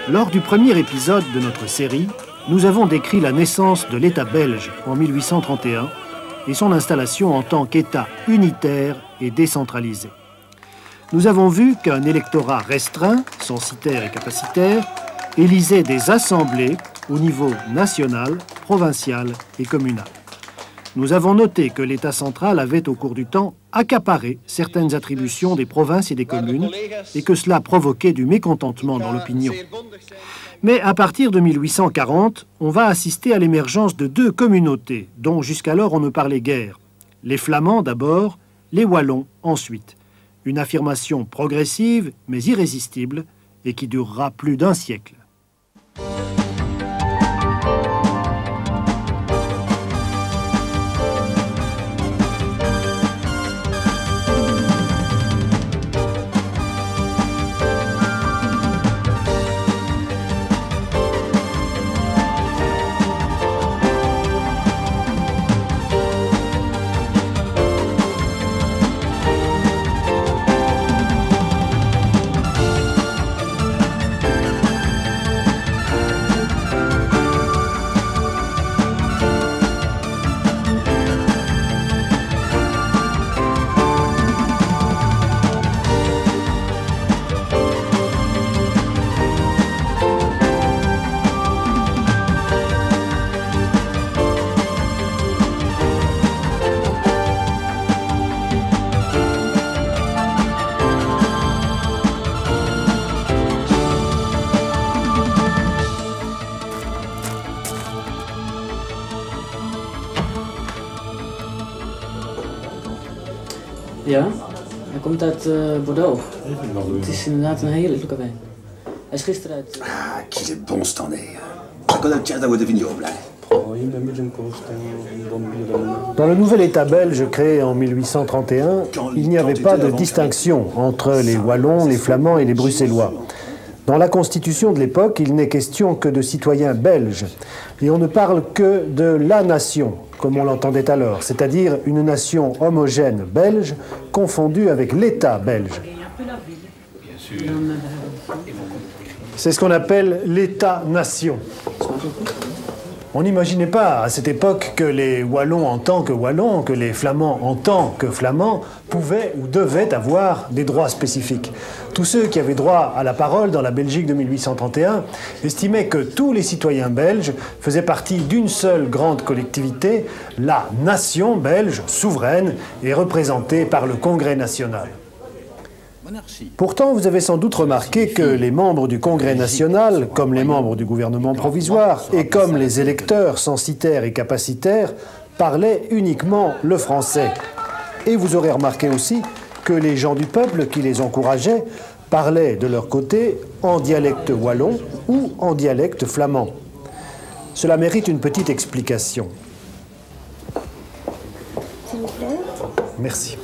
Lors du premier épisode de notre série, nous avons décrit la naissance de l'État belge en 1831 et son installation en tant qu'État unitaire et décentralisé. Nous avons vu qu'un électorat restreint, censitaire et capacitaire, élisait des assemblées au niveau national, provincial et communal. Nous avons noté que l'État central avait au cours du temps accaparé certaines attributions des provinces et des communes et que cela provoquait du mécontentement dans l'opinion. Mais à partir de 1840, on va assister à l'émergence de deux communautés dont jusqu'alors on ne parlait guère. Les Flamands d'abord, les Wallons ensuite. Une affirmation progressive mais irrésistible et qui durera plus d'un siècle. Ja, hij komt uit Bordeaux. Het is inderdaad een hele leuke wijn. Hij is gisteren uit... Ah, qu'il est bon cette année. Ça connaît le tien de vignoble. Dans le nouvel État belge créé en 1831, il n'y avait pas de distinction entre les Wallons, les Flamands et les Bruxellois. Dans la Constitution de l'époque, il n'est question que de citoyens belges. Et on ne parle que de la nation, comme on l'entendait alors, c'est-à-dire une nation homogène belge confondue avec l'État belge. C'est ce qu'on appelle l'État-nation. On n'imaginait pas à cette époque que les Wallons en tant que Wallons, que les Flamands en tant que Flamands, pouvaient ou devaient avoir des droits spécifiques. Tous ceux qui avaient droit à la parole dans la Belgique de 1831 estimaient que tous les citoyens belges faisaient partie d'une seule grande collectivité, la nation belge souveraine et représentée par le Congrès national. Pourtant, vous avez sans doute remarqué que les membres du Congrès national, comme les membres du gouvernement provisoire et comme les électeurs censitaires et capacitaires, parlaient uniquement le français. Et vous aurez remarqué aussi que les gens du peuple qui les encourageaient parlaient de leur côté en dialecte wallon ou en dialecte flamand. Cela mérite une petite explication. S'il vous plaît. Merci.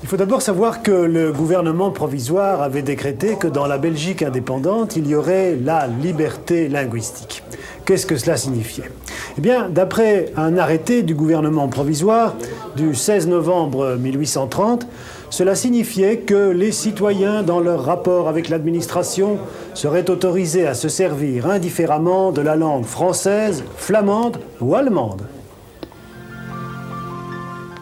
Il faut d'abord savoir que le gouvernement provisoire avait décrété que dans la Belgique indépendante, il y aurait la liberté linguistique. Qu'est-ce que cela signifiait? Eh bien, d'après un arrêté du gouvernement provisoire du 16 novembre 1830, cela signifiait que les citoyens, dans leur rapport avec l'administration, seraient autorisés à se servir indifféremment de la langue française, flamande ou allemande.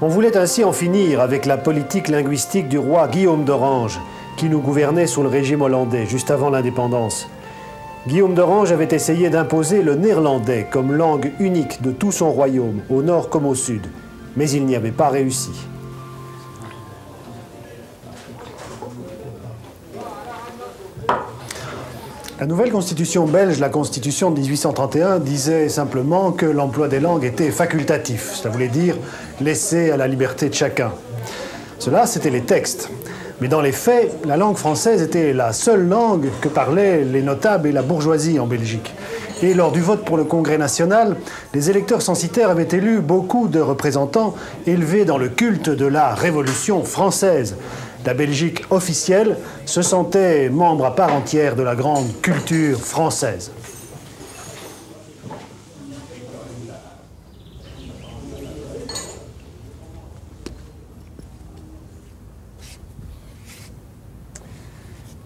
On voulait ainsi en finir avec la politique linguistique du roi Guillaume d'Orange, qui nous gouvernait sous le régime hollandais, juste avant l'indépendance. Guillaume d'Orange avait essayé d'imposer le néerlandais comme langue unique de tout son royaume, au nord comme au sud, mais il n'y avait pas réussi. La nouvelle constitution belge, la constitution de 1831, disait simplement que l'emploi des langues était facultatif. Cela voulait dire laissé à la liberté de chacun. Cela, c'était les textes. Mais dans les faits, la langue française était la seule langue que parlaient les notables et la bourgeoisie en Belgique. Et lors du vote pour le Congrès national, les électeurs censitaires avaient élu beaucoup de représentants élevés dans le culte de la Révolution française. La Belgique officielle se sentait membre à part entière de la grande culture française.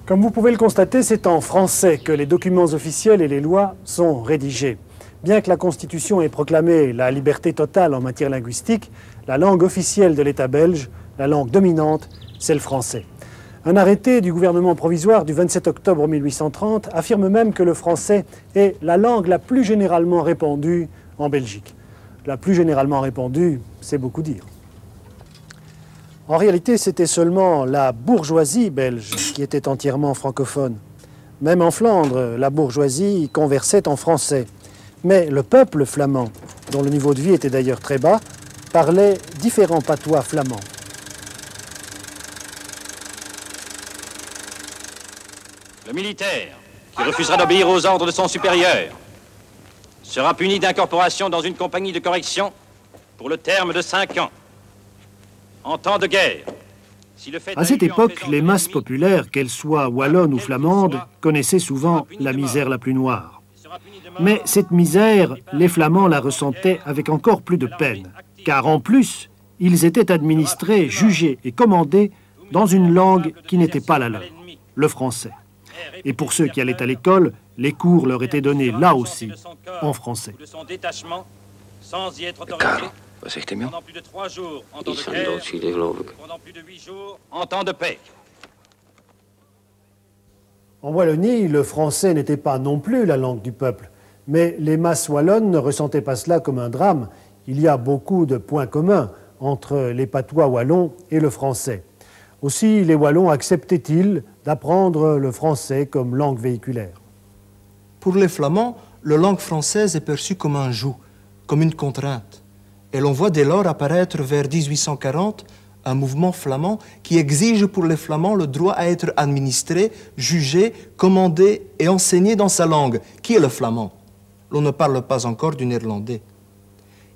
Comme vous pouvez le constater, c'est en français que les documents officiels et les lois sont rédigés. Bien que la Constitution ait proclamé la liberté totale en matière linguistique, la langue officielle de l'État belge, la langue dominante, c'est le français. Un arrêté du gouvernement provisoire du 27 octobre 1830 affirme même que le français est la langue la plus généralement répandue en Belgique. La plus généralement répandue, c'est beaucoup dire. En réalité, c'était seulement la bourgeoisie belge qui était entièrement francophone. Même en Flandre, la bourgeoisie conversait en français. Mais le peuple flamand, dont le niveau de vie était d'ailleurs très bas, parlait différents patois flamands. Le militaire, qui refusera d'obéir aux ordres de son supérieur, sera puni d'incorporation dans une compagnie de correction pour le terme de 5 ans. En temps de guerre, si le fait à cette époque, les masses populaires, qu'elles soient wallonnes ou flamandes, connaissaient souvent la misère la plus noire. Mais cette misère, les Flamands la ressentaient avec encore plus de peine, car en plus, ils étaient administrés, jugés et commandés dans une langue qui n'était pas la leur, le français. Et pour ceux qui allaient à l'école, les cours leur étaient donnés là aussi, en français. Sans y être autorisé. Wat zegt hij, man? Pendant plus de 3 jours en temps Iets de van guerre, doodschieten, geloof ik. pendant plus de 8 jours en temps de paix. En Wallonie, le français n'était pas non plus la langue du peuple, mais les masses wallonnes ne ressentaient pas cela comme un drame. Il y a beaucoup de points communs entre les patois wallons et le français. Aussi, les Wallons acceptaient-ils d'apprendre le français comme langue véhiculaire? Pour les Flamands, la langue française est perçue comme un joug, comme une contrainte. Et l'on voit dès lors apparaître vers 1840 un mouvement flamand qui exige pour les Flamands le droit à être administré, jugé, commandé et enseigné dans sa langue. Qui est le flamand? L'on ne parle pas encore du néerlandais.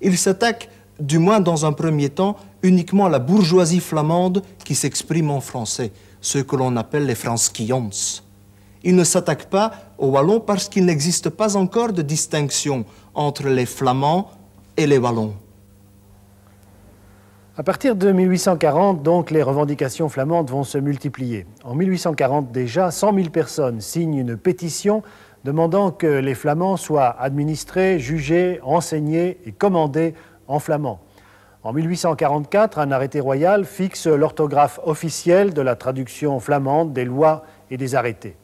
Il s'attaque, du moins dans un premier temps, uniquement à la bourgeoisie flamande qui s'exprime en français, ceux que l'on appelle les Franskijons. Il ne s'attaque pas aux Wallons parce qu'il n'existe pas encore de distinction entre les Flamands et les Wallons. À partir de 1840, donc, les revendications flamandes vont se multiplier. En 1840 déjà, 100 000 personnes signent une pétition demandant que les Flamands soient administrés, jugés, enseignés et commandés en flamand. En 1844, un arrêté royal fixe l'orthographe officielle de la traduction flamande des lois et des arrêtés.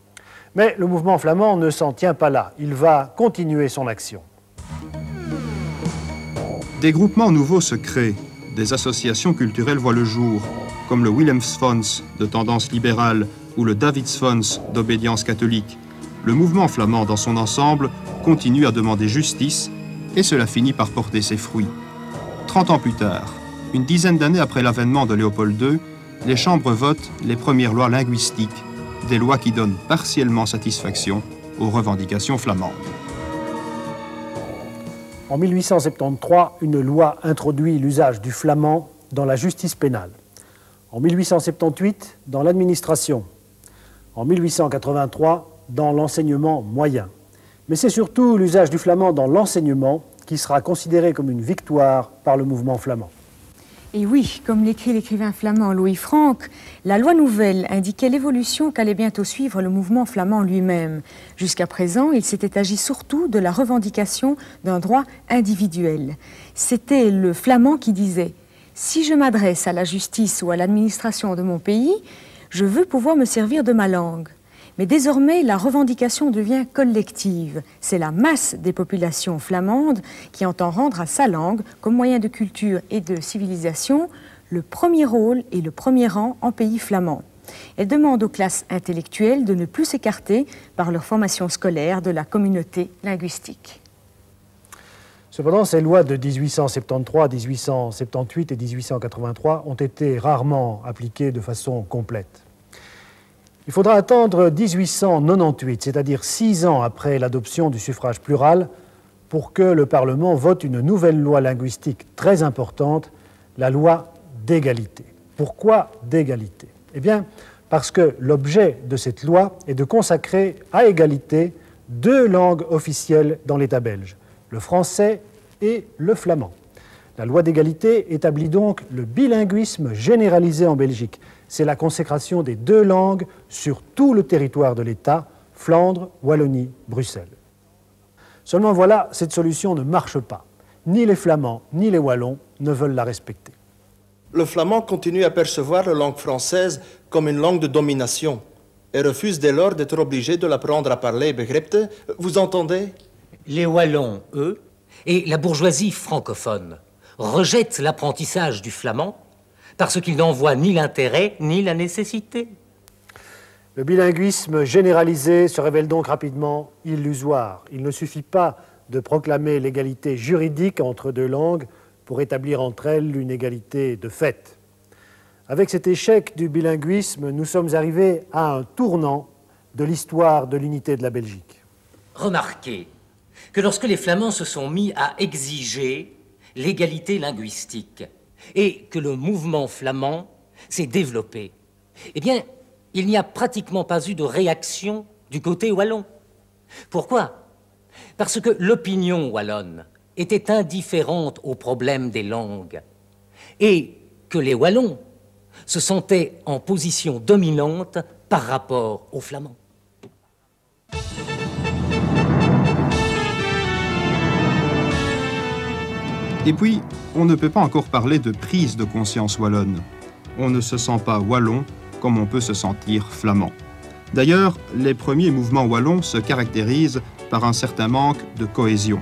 Mais le mouvement flamand ne s'en tient pas là. Il va continuer son action. Des groupements nouveaux se créent. Des associations culturelles voient le jour, comme le Willemsfonds de tendance libérale ou le Davidsfonds d'obédience catholique. Le mouvement flamand dans son ensemble continue à demander justice et cela finit par porter ses fruits. 30 ans plus tard, une dizaine d'années après l'avènement de Léopold II, les chambres votent les premières lois linguistiques, des lois qui donnent partiellement satisfaction aux revendications flamandes. En 1873, une loi introduit l'usage du flamand dans la justice pénale. En 1878, dans l'administration. En 1883, dans l'enseignement moyen. Mais c'est surtout l'usage du flamand dans l'enseignement qui sera considéré comme une victoire par le mouvement flamand. Et oui, comme l'écrit l'écrivain flamand Louis Franck, la loi nouvelle indiquait l'évolution qu'allait bientôt suivre le mouvement flamand lui-même. Jusqu'à présent, il s'était agi surtout de la revendication d'un droit individuel. C'était le flamand qui disait « Si je m'adresse à la justice ou à l'administration de mon pays, je veux pouvoir me servir de ma langue. » Mais désormais, la revendication devient collective. C'est la masse des populations flamandes qui entend rendre à sa langue, comme moyen de culture et de civilisation, le premier rôle et le premier rang en pays flamand. Elle demande aux classes intellectuelles de ne plus s'écarter par leur formation scolaire de la communauté linguistique. Cependant, ces lois de 1873, 1878 et 1883 ont été rarement appliquées de façon complète. Il faudra attendre 1898, c'est-à-dire 6 ans après l'adoption du suffrage plural, pour que le Parlement vote une nouvelle loi linguistique très importante, la loi d'égalité. Pourquoi d'égalité? Eh bien, parce que l'objet de cette loi est de consacrer à égalité 2 langues officielles dans l'État belge, le français et le flamand. La loi d'égalité établit donc le bilinguisme généralisé en Belgique, c'est la consécration des deux langues sur tout le territoire de l'État, Flandre, Wallonie, Bruxelles. Seulement voilà, cette solution ne marche pas. Ni les Flamands, ni les Wallons ne veulent la respecter. Le flamand continue à percevoir la langue française comme une langue de domination et refuse dès lors d'être obligé de l'apprendre à parler, begrijpt u? Vous entendez? Les Wallons, eux, et la bourgeoisie francophone rejettent l'apprentissage du flamand parce qu'ils n'en voient ni l'intérêt ni la nécessité. Le bilinguisme généralisé se révèle donc rapidement illusoire. Il ne suffit pas de proclamer l'égalité juridique entre deux langues pour établir entre elles une égalité de fait. Avec cet échec du bilinguisme, nous sommes arrivés à un tournant de l'histoire de l'unité de la Belgique. Remarquez que lorsque les Flamands se sont mis à exiger l'égalité linguistique et que le mouvement flamand s'est développé, eh bien, il n'y a pratiquement pas eu de réaction du côté wallon. Pourquoi? Parce que l'opinion wallonne était indifférente au problème des langues et que les Wallons se sentaient en position dominante par rapport aux Flamands. Et puis, on ne peut pas encore parler de prise de conscience wallonne. On ne se sent pas wallon comme on peut se sentir flamand. D'ailleurs, les premiers mouvements wallons se caractérisent par un certain manque de cohésion.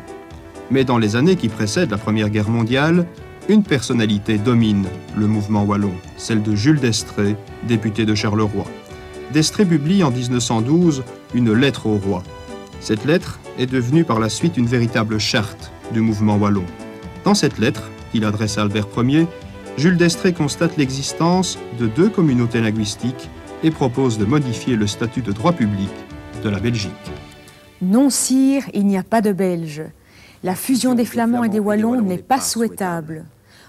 Mais dans les années qui précèdent la Première Guerre mondiale, une personnalité domine le mouvement wallon, celle de Jules d'Estrées, député de Charleroi. D'Estrées publie en 1912 une lettre au roi. Cette lettre est devenue par la suite une véritable charte du mouvement wallon. Dans cette lettre, qu'il adresse à Albert Ier, Jules d'Estrées constate l'existence de deux communautés linguistiques et propose de modifier le statut de droit public de la Belgique. Non, sire, il n'y a pas de Belges. La fusion des Flamands et des Wallons n'est pas souhaitable.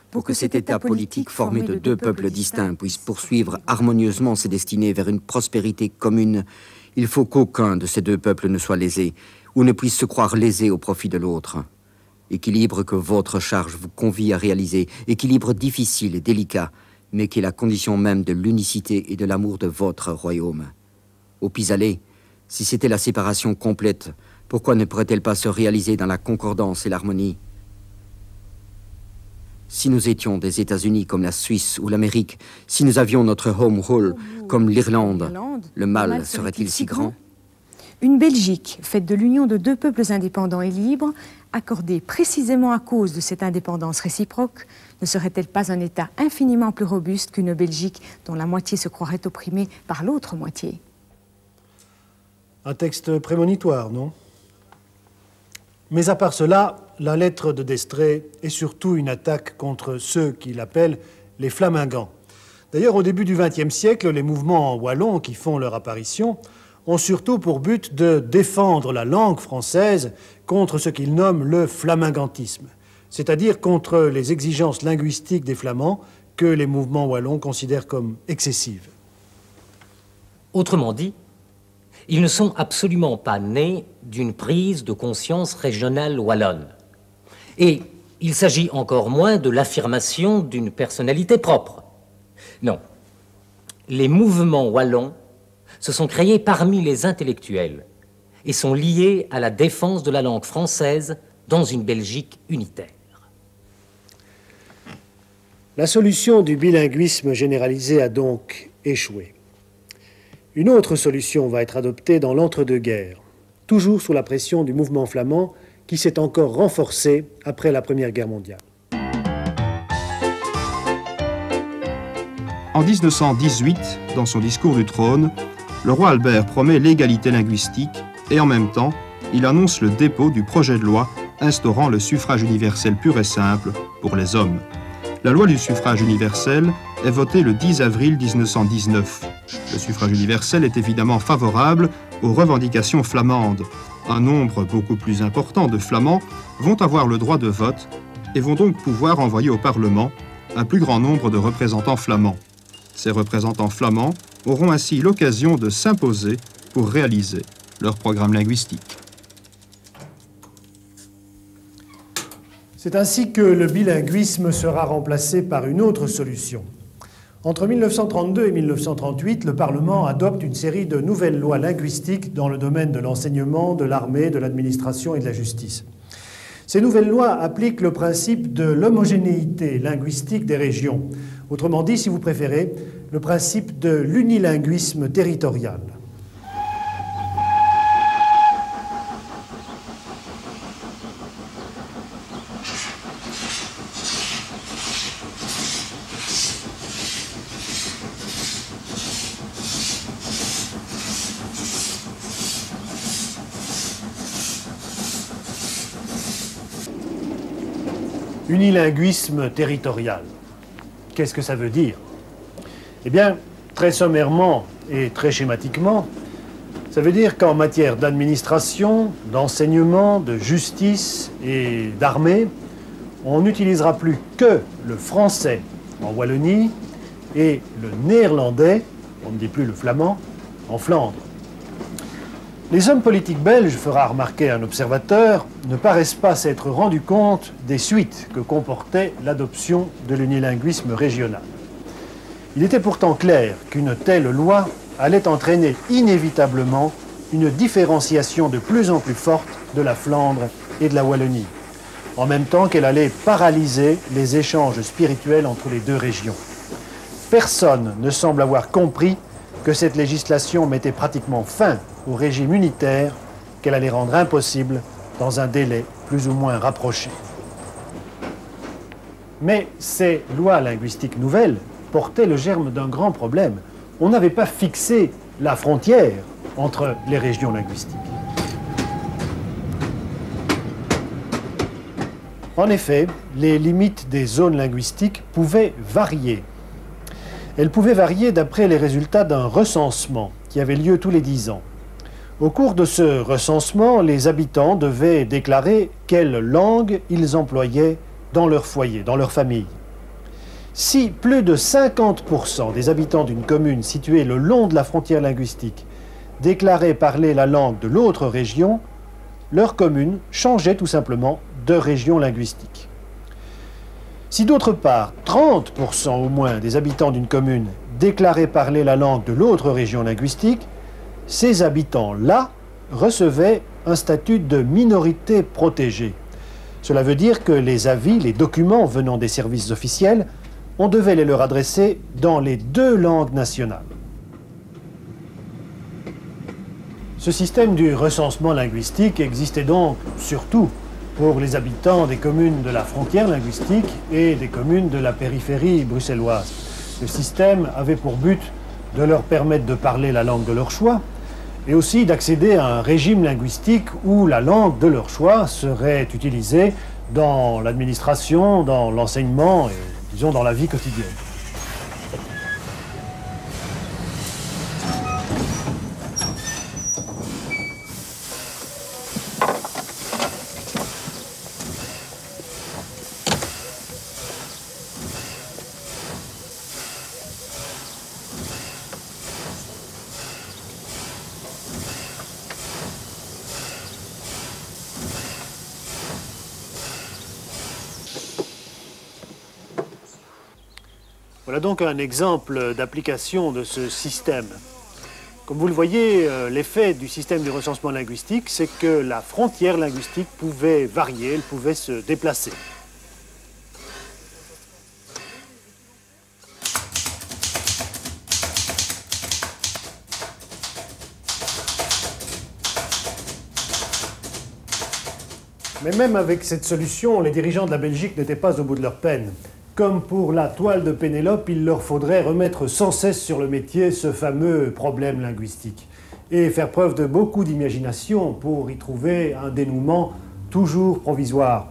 Pour que cet État politique formé de deux peuples distincts puisse poursuivre harmonieusement ses destinées vers une prospérité commune, il faut qu'aucun de ces deux peuples ne soit lésé ou ne puisse se croire lésé au profit de l'autre. Équilibre que votre charge vous convie à réaliser, équilibre difficile et délicat, mais qui est la condition même de l'unicité et de l'amour de votre royaume. Au pis-aller, si c'était la séparation complète, pourquoi ne pourrait-elle pas se réaliser dans la concordance et l'harmonie? Si nous étions des États-Unis comme la Suisse ou l'Amérique, si nous avions notre home rule comme l'Irlande, le mal serait-il si grand? Une Belgique faite de l'union de deux peuples indépendants et libres, accordée précisément à cause de cette indépendance réciproque, ne serait-elle pas un État infiniment plus robuste qu'une Belgique dont la moitié se croirait opprimée par l'autre moitié? Un texte prémonitoire, non? Mais à part cela, la lettre de d'Estrées est surtout une attaque contre ceux qu'il appelle les flamingants. D'ailleurs, au début du XXe siècle, les mouvements wallons qui font leur apparition ont surtout pour but de défendre la langue française contre ce qu'ils nomment le flamingantisme, c'est-à-dire contre les exigences linguistiques des Flamands que les mouvements wallons considèrent comme excessives. Autrement dit, ils ne sont absolument pas nés d'une prise de conscience régionale wallonne. Et il s'agit encore moins de l'affirmation d'une personnalité propre. Non. Les mouvements wallons se sont créés parmi les intellectuels et sont liés à la défense de la langue française dans une Belgique unitaire. La solution du bilinguisme généralisé a donc échoué. Une autre solution va être adoptée dans l'entre-deux-guerres, toujours sous la pression du mouvement flamand qui s'est encore renforcé après la Première Guerre mondiale. En 1918, dans son discours du trône, le roi Albert promet l'égalité linguistique et en même temps, il annonce le dépôt du projet de loi instaurant le suffrage universel pur et simple pour les hommes. La loi du suffrage universel est votée le 10 avril 1919. Le suffrage universel est évidemment favorable aux revendications flamandes. Un nombre beaucoup plus important de Flamands vont avoir le droit de vote et vont donc pouvoir envoyer au Parlement un plus grand nombre de représentants flamands. Ces représentants flamands auront ainsi l'occasion de s'imposer pour réaliser leur programme linguistique. C'est ainsi que le bilinguisme sera remplacé par une autre solution. Entre 1932 et 1938, le Parlement adopte une série de nouvelles lois linguistiques dans le domaine de l'enseignement, de l'armée, de l'administration et de la justice. Ces nouvelles lois appliquent le principe de l'homogénéité linguistique des régions. Autrement dit, si vous préférez, le principe de l'unilinguisme territorial. Unilinguisme territorial. Qu'est-ce que ça veut dire? Eh bien, très sommairement et très schématiquement, ça veut dire qu'en matière d'administration, d'enseignement, de justice et d'armée, on n'utilisera plus que le français en Wallonie et le néerlandais, on ne dit plus le flamand, en Flandre. Les hommes politiques belges, fera remarquer un observateur, ne paraissent pas s'être rendus compte des suites que comportait l'adoption de l'unilinguisme régional. Il était pourtant clair qu'une telle loi allait entraîner inévitablement une différenciation de plus en plus forte de la Flandre et de la Wallonie, en même temps qu'elle allait paralyser les échanges spirituels entre les deux régions. Personne ne semble avoir compris que cette législation mettait pratiquement fin au régime unitaire qu'elle allait rendre impossible dans un délai plus ou moins rapproché. Mais ces lois linguistiques nouvelles portaient le germe d'un grand problème. On n'avait pas fixé la frontière entre les régions linguistiques. En effet, les limites des zones linguistiques pouvaient varier. Elles pouvaient varier d'après les résultats d'un recensement qui avait lieu tous les 10 ans. Au cours de ce recensement, les habitants devaient déclarer quelle langue ils employaient dans leur foyer, dans leur famille. Si plus de 50% des habitants d'une commune située le long de la frontière linguistique déclaraient parler la langue de l'autre région, leur commune changeait tout simplement de région linguistique. Si d'autre part, 30% au moins des habitants d'une commune déclaraient parler la langue de l'autre région linguistique, ces habitants-là recevaient un statut de minorité protégée. Cela veut dire que les avis, les documents venant des services officiels, on devait les leur adresser dans les deux langues nationales. Ce système du recensement linguistique existait donc surtout pour les habitants des communes de la frontière linguistique et des communes de la périphérie bruxelloise. Le système avait pour but de leur permettre de parler la langue de leur choix et aussi d'accéder à un régime linguistique où la langue de leur choix serait utilisée dans l'administration, dans l'enseignement et, disons, dans la vie quotidienne. Voilà donc un exemple d'application de ce système. Comme vous le voyez, l'effet du système du recensement linguistique, c'est que la frontière linguistique pouvait varier, elle pouvait se déplacer. Mais même avec cette solution, les dirigeants de la Belgique n'étaient pas au bout de leur peine. Comme pour la toile de Pénélope, il leur faudrait remettre sans cesse sur le métier ce fameux problème linguistique et faire preuve de beaucoup d'imagination pour y trouver un dénouement toujours provisoire.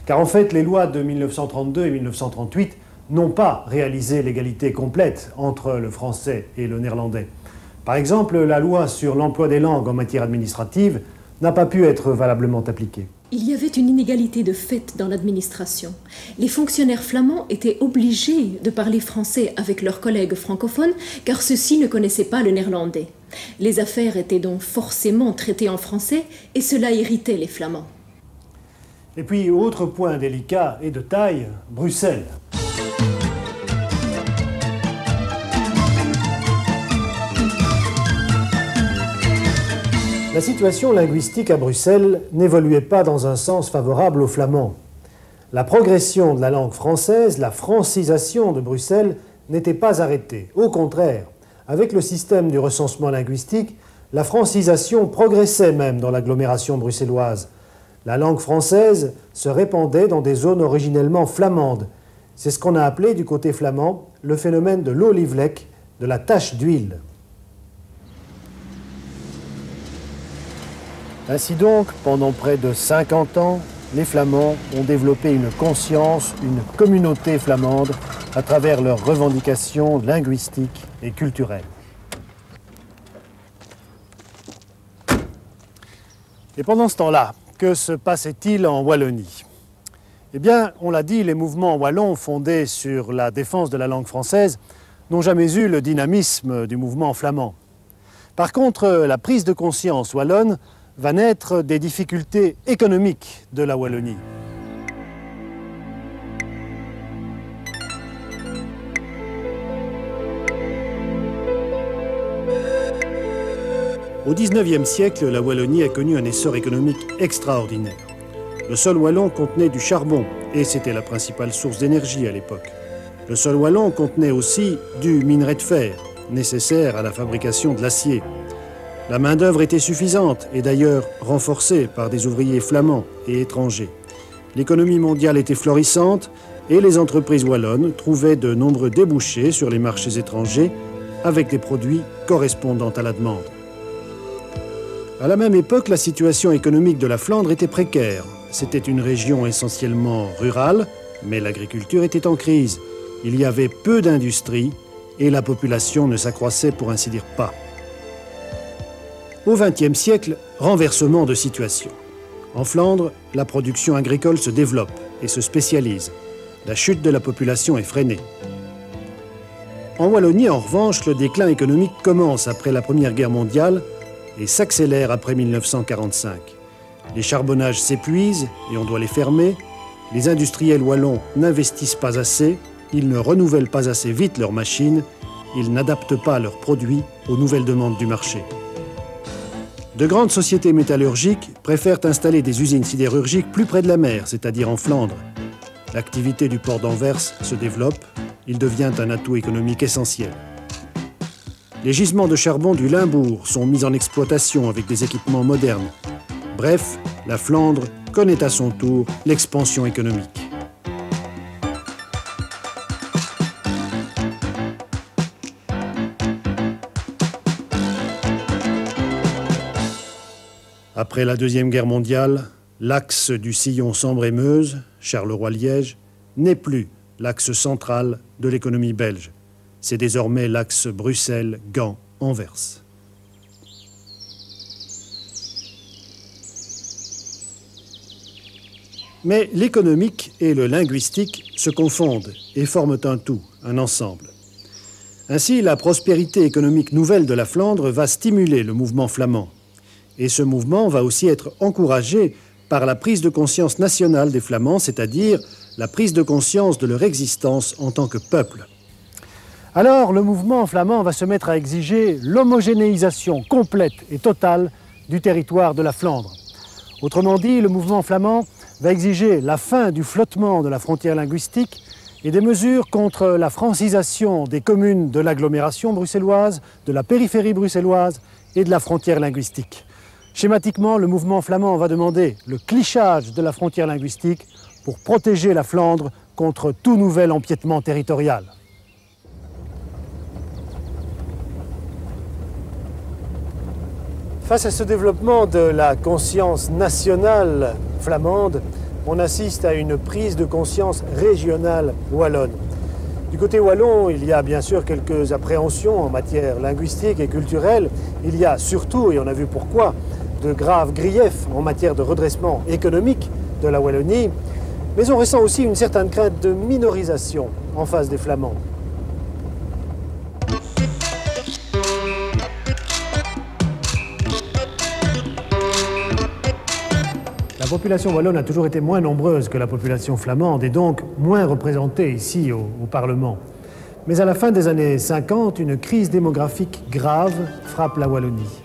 Car en fait, les lois de 1932 et 1938 n'ont pas réalisé l'égalité complète entre le français et le néerlandais. Par exemple, la loi sur l'emploi des langues en matière administrative n'a pas pu être valablement appliquée. Il y avait une inégalité de fait dans l'administration. Les fonctionnaires flamands étaient obligés de parler français avec leurs collègues francophones car ceux-ci ne connaissaient pas le néerlandais. Les affaires étaient donc forcément traitées en français et cela irritait les Flamands. Et puis, autre point délicat et de taille, Bruxelles. La situation linguistique à Bruxelles n'évoluait pas dans un sens favorable aux Flamands. La progression de la langue française, la francisation de Bruxelles, n'était pas arrêtée. Au contraire, avec le système du recensement linguistique, la francisation progressait même dans l'agglomération bruxelloise. La langue française se répandait dans des zones originellement flamandes. C'est ce qu'on a appelé du côté flamand le phénomène de l'olivlek, de la tache d'huile. Ainsi donc, pendant près de 50 ans, les Flamands ont développé une conscience, une communauté flamande à travers leurs revendications linguistiques et culturelles. Et pendant ce temps-là, que se passait-il en Wallonie? Eh bien, on l'a dit, les mouvements wallons fondés sur la défense de la langue française n'ont jamais eu le dynamisme du mouvement flamand. Par contre, la prise de conscience wallonne va naître des difficultés économiques de la Wallonie. Au XIXe siècle, la Wallonie a connu un essor économique extraordinaire. Le sol wallon contenait du charbon, et c'était la principale source d'énergie à l'époque. Le sol wallon contenait aussi du minerai de fer, nécessaire à la fabrication de l'acier. La main-d'œuvre était suffisante, et d'ailleurs renforcée par des ouvriers flamands et étrangers. L'économie mondiale était florissante, et les entreprises wallonnes trouvaient de nombreux débouchés sur les marchés étrangers, avec des produits correspondant à la demande. À la même époque, la situation économique de la Flandre était précaire. C'était une région essentiellement rurale, mais l'agriculture était en crise. Il y avait peu d'industrie et la population ne s'accroissait pour ainsi dire pas. Au XXe siècle, renversement de situation. En Flandre, la production agricole se développe et se spécialise. La chute de la population est freinée. En Wallonie, en revanche, le déclin économique commence après la Première Guerre mondiale et s'accélère après 1945. Les charbonnages s'épuisent et on doit les fermer. Les industriels wallons n'investissent pas assez, ils ne renouvellent pas assez vite leurs machines, ils n'adaptent pas leurs produits aux nouvelles demandes du marché. De grandes sociétés métallurgiques préfèrent installer des usines sidérurgiques plus près de la mer, c'est-à-dire en Flandre. L'activité du port d'Anvers se développe, il devient un atout économique essentiel. Les gisements de charbon du Limbourg sont mis en exploitation avec des équipements modernes. Bref, la Flandre connaît à son tour l'expansion économique. Après la Deuxième Guerre mondiale, l'axe du sillon Sambre-et-Meuse, Charleroi-Liège, n'est plus l'axe central de l'économie belge. C'est désormais l'axe Bruxelles-Gand-Anvers. Mais l'économique et le linguistique se confondent et forment un tout, un ensemble. Ainsi, la prospérité économique nouvelle de la Flandre va stimuler le mouvement flamand. Et ce mouvement va aussi être encouragé par la prise de conscience nationale des Flamands, c'est-à-dire la prise de conscience de leur existence en tant que peuple. Alors, le mouvement flamand va se mettre à exiger l'homogénéisation complète et totale du territoire de la Flandre. Autrement dit, le mouvement flamand va exiger la fin du flottement de la frontière linguistique et des mesures contre la francisation des communes de l'agglomération bruxelloise, de la périphérie bruxelloise et de la frontière linguistique. Schématiquement, le mouvement flamand va demander le clichage de la frontière linguistique pour protéger la Flandre contre tout nouvel empiètement territorial. Face à ce développement de la conscience nationale flamande, on assiste à une prise de conscience régionale wallonne. Du côté wallon, il y a bien sûr quelques appréhensions en matière linguistique et culturelle. Il y a surtout, et on a vu pourquoi, de graves griefs en matière de redressement économique de la Wallonie, mais on ressent aussi une certaine crainte de minorisation en face des Flamands. La population wallonne a toujours été moins nombreuse que la population flamande et donc moins représentée ici au Parlement. Mais à la fin des années 50, une crise démographique grave frappe la Wallonie.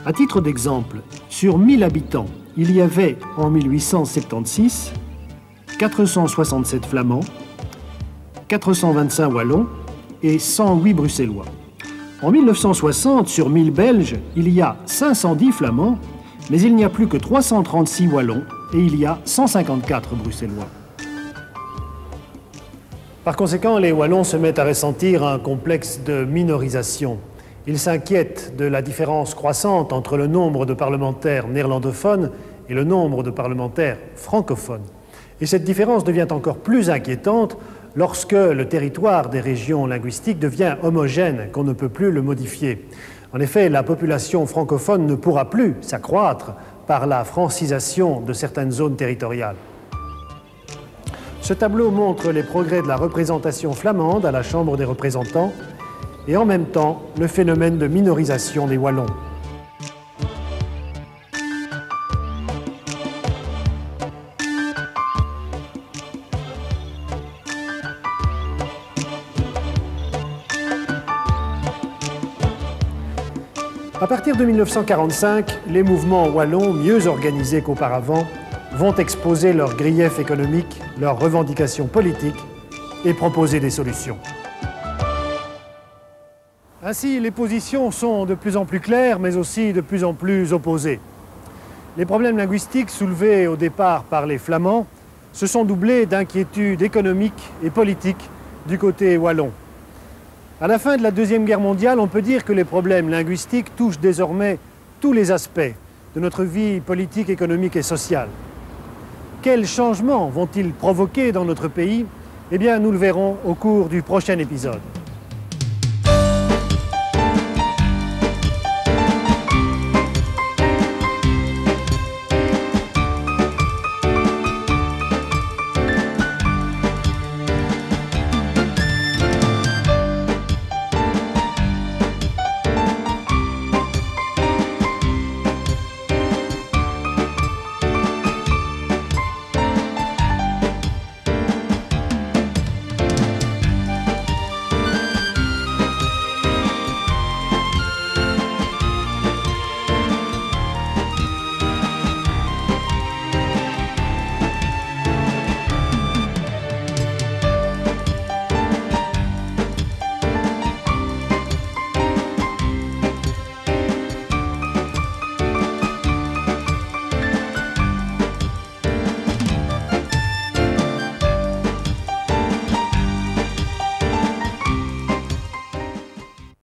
À titre d'exemple, sur 1000 habitants, il y avait en 1876 467 Flamands, 425 Wallons et 108 Bruxellois. En 1960, sur 1000 Belges, il y a 510 Flamands, mais il n'y a plus que 336 Wallons et il y a 154 Bruxellois. Par conséquent, les Wallons se mettent à ressentir un complexe de minorisation. Ils s'inquiètent de la différence croissante entre le nombre de parlementaires néerlandophones et le nombre de parlementaires francophones. Et cette différence devient encore plus inquiétante lorsque le territoire des régions linguistiques devient homogène, qu'on ne peut plus le modifier. En effet, la population francophone ne pourra plus s'accroître par la francisation de certaines zones territoriales. Ce tableau montre les progrès de la représentation flamande à la Chambre des représentants et en même temps le phénomène de minorisation des Wallons. À partir de 1945, les mouvements wallons, mieux organisés qu'auparavant, vont exposer leurs griefs économiques, leurs revendications politiques et proposer des solutions. Ainsi, les positions sont de plus en plus claires, mais aussi de plus en plus opposées. Les problèmes linguistiques soulevés au départ par les Flamands se sont doublés d'inquiétudes économiques et politiques du côté wallon. À la fin de la Deuxième Guerre mondiale, on peut dire que les problèmes linguistiques touchent désormais tous les aspects de notre vie politique, économique et sociale. Quels changements vont-ils provoquer dans notre pays? Eh bien, nous le verrons au cours du prochain épisode.